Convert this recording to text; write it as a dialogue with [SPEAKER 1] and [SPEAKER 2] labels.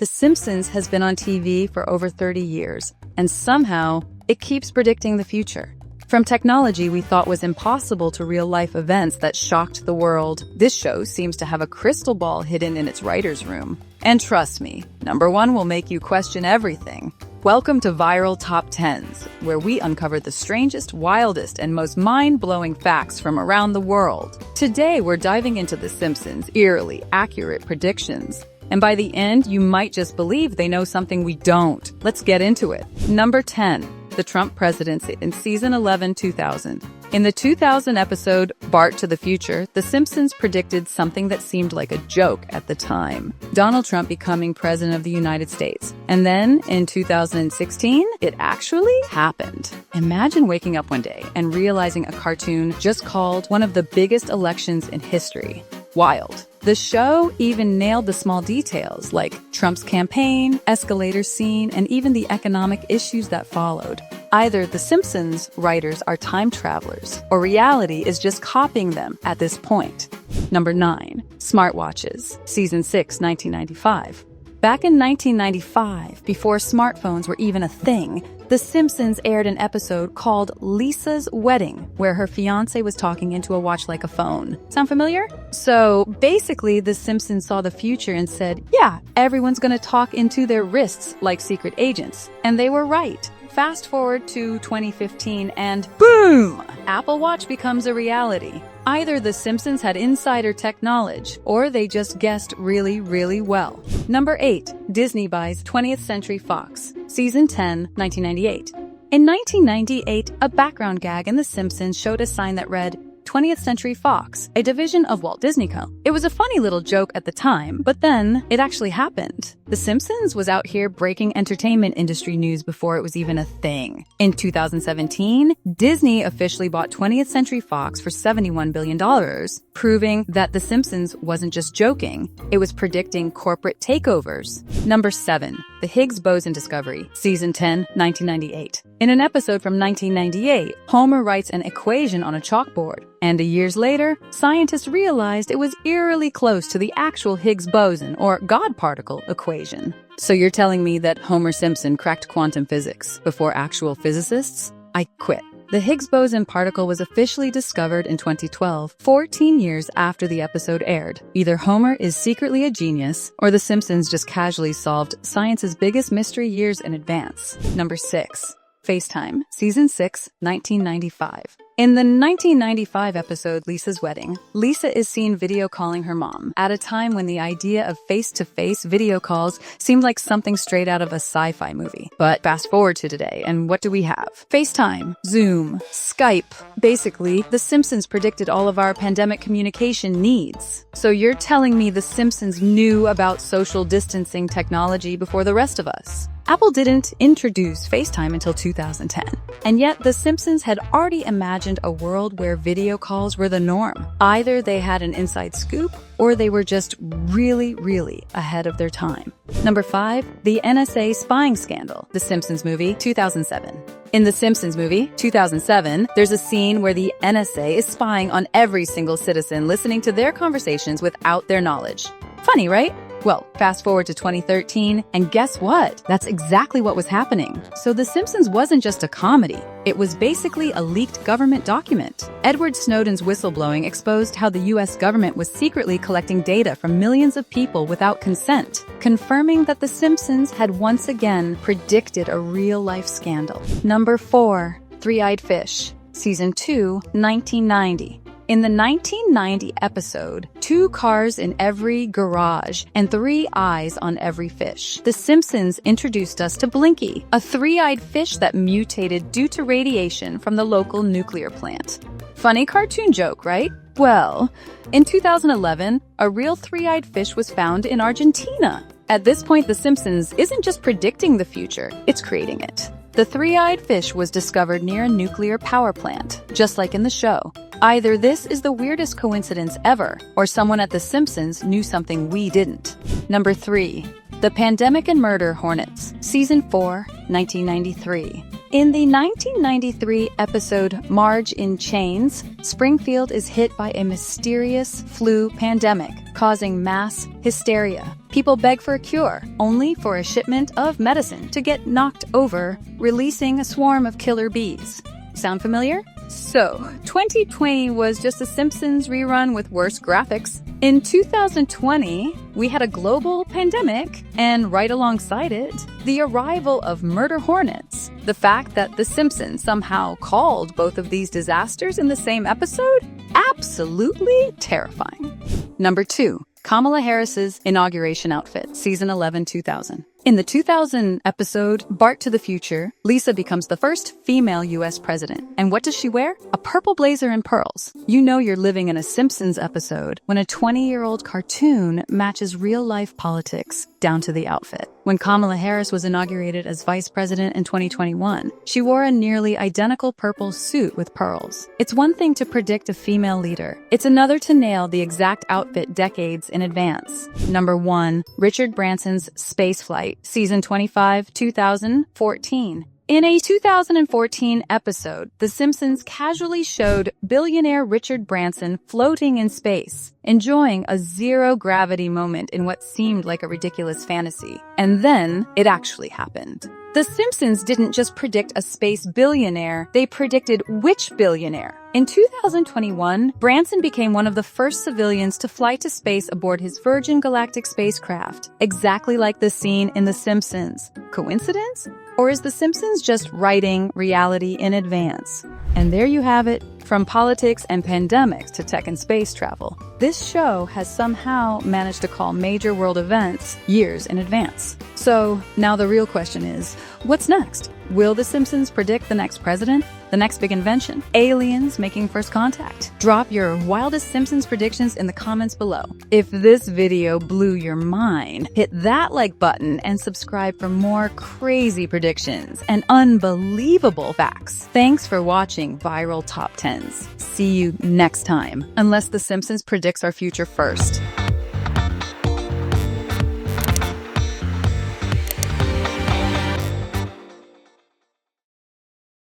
[SPEAKER 1] The Simpsons has been on TV for over 30 years, and somehow it keeps predicting the future. From technology we thought was impossible to real-life events that shocked the world, this show seems to have a crystal ball hidden in its writer's room. And trust me, number one will make you question everything. Welcome to Viral Top 10s, where we uncover the strangest, wildest, and most mind-blowing facts from around the world. Today, we're diving into The Simpsons' eerily accurate predictions. And by the end, you might just believe they know something we don't. Let's get into it. Number 10. The Trump Presidency in Season 11, 2000. In the 2000 episode, Bart to the Future, The Simpsons predicted something that seemed like a joke at the time. Donald Trump becoming President of the United States. And then, in 2016, it actually happened. Imagine waking up one day and realizing a cartoon just called one of the biggest elections in history. Wild. The show even nailed the small details like Trump's campaign, escalator scene, and even the economic issues that followed. Either The Simpsons writers are time travelers, or reality is just copying them at this point. Number 9. Smartwatches, Season 6, 1995. Back in 1995, before smartphones were even a thing, The Simpsons aired an episode called Lisa's Wedding, where her fiancé was talking into a watch like a phone. Sound familiar? So basically, The Simpsons saw the future and said, yeah, everyone's gonna talk into their wrists like secret agents. And they were right. Fast forward to 2015 and boom! Apple Watch becomes a reality. Either The Simpsons had insider tech knowledge, or they just guessed really, really well. Number 8. Disney buys 20th Century Fox, Season 10, 1998. In 1998, a background gag in The Simpsons showed a sign that read, 20th Century Fox, a division of Walt Disney Co. It was a funny little joke at the time, but then it actually happened. The Simpsons was out here breaking entertainment industry news before it was even a thing. In 2017, Disney officially bought 20th Century Fox for $71 billion, proving that The Simpsons wasn't just joking, it was predicting corporate takeovers. Number 7. The Higgs Boson Discovery, Season 10, 1998. In an episode from 1998, Homer writes an equation on a chalkboard. And years later, scientists realized it was eerily close to the actual Higgs boson, or God particle, equation. So you're telling me that Homer Simpson cracked quantum physics before actual physicists? I quit. The Higgs boson particle was officially discovered in 2012, 14 years after the episode aired. Either Homer is secretly a genius, or The Simpsons just casually solved science's biggest mystery years in advance. Number 6. Facetime, Season 6, 1995. In the 1995 episode Lisa's Wedding, Lisa is seen video calling her mom at a time when the idea of face-to-face video calls seemed like something straight out of a sci-fi movie. But fast forward to today, and what do we have? FaceTime, Zoom, Skype. Basically, The Simpsons predicted all of our pandemic communication needs. So you're telling me The Simpsons knew about social distancing technology before the rest of us? Apple didn't introduce FaceTime until 2010, and yet The Simpsons had already imagined a world where video calls were the norm. Either they had an inside scoop, or they were just really, really ahead of their time. Number 5. The NSA Spying Scandal, The Simpsons movie, 2007. In The Simpsons movie, 2007, there's a scene where the NSA is spying on every single citizen, listening to their conversations without their knowledge. Funny, right? Well, fast forward to 2013, and guess what? That's exactly what was happening. So The Simpsons wasn't just a comedy. It was basically a leaked government document. Edward Snowden's whistleblowing exposed how the US government was secretly collecting data from millions of people without consent, confirming that The Simpsons had once again predicted a real-life scandal. Number 4. Three-Eyed Fish, Season 2, 1990. In the 1990 episode, 2 cars in every garage and 3 eyes on every fish, The Simpsons introduced us to Blinky, a three-eyed fish that mutated due to radiation from the local nuclear plant. Funny cartoon joke, right? Well, in 2011, a real three-eyed fish was found in Argentina. At this point, The Simpsons isn't just predicting the future, it's creating it. The three-eyed fish was discovered near a nuclear power plant, just like in the show. Either this is the weirdest coincidence ever, or someone at The Simpsons knew something we didn't. Number 3. The Pandemic and Murder Hornets, Season 4, 1993. In the 1993 episode Marge in Chains, Springfield is hit by a mysterious flu pandemic, causing mass hysteria. People beg for a cure, only for a shipment of medicine to get knocked over, releasing a swarm of killer bees. Sound familiar? So, 2020 was just a Simpsons rerun with worse graphics. In 2020, we had a global pandemic, and right alongside it, the arrival of murder hornets. The fact that The Simpsons somehow called both of these disasters in the same episode? Absolutely terrifying. Number 2. Kamala Harris's inauguration outfit, season 11, 2000. In the 2000 episode, Bart to the Future, Lisa becomes the first female U.S. president. And what does she wear? A purple blazer and pearls. You know you're living in a Simpsons episode when a 20-year-old cartoon matches real-life politics down to the outfit. When Kamala Harris was inaugurated as vice president in 2021, she wore a nearly identical purple suit with pearls. It's one thing to predict a female leader. It's another to nail the exact outfit decades in advance. Number 1. Richard Branson's Space Flight, season 25, 2014. In a 2014 episode, The Simpsons casually showed billionaire Richard Branson floating in space, enjoying a zero-gravity moment in what seemed like a ridiculous fantasy. And then it actually happened. The Simpsons didn't just predict a space billionaire, they predicted which billionaire. In 2021, Branson became one of the first civilians to fly to space aboard his Virgin Galactic spacecraft, exactly like the scene in The Simpsons. Coincidence? Or is The Simpsons just writing reality in advance? And there you have it. From politics and pandemics to tech and space travel, this show has somehow managed to call major world events years in advance. So now the real question is, what's next? Will The Simpsons predict the next president? The next big invention? Aliens making first contact? Drop your wildest Simpsons predictions in the comments below. If this video blew your mind, hit that like button and subscribe for more crazy predictions and unbelievable facts. Thanks for watching Viral Top 10s. See you next time, unless The Simpsons predicts our future first.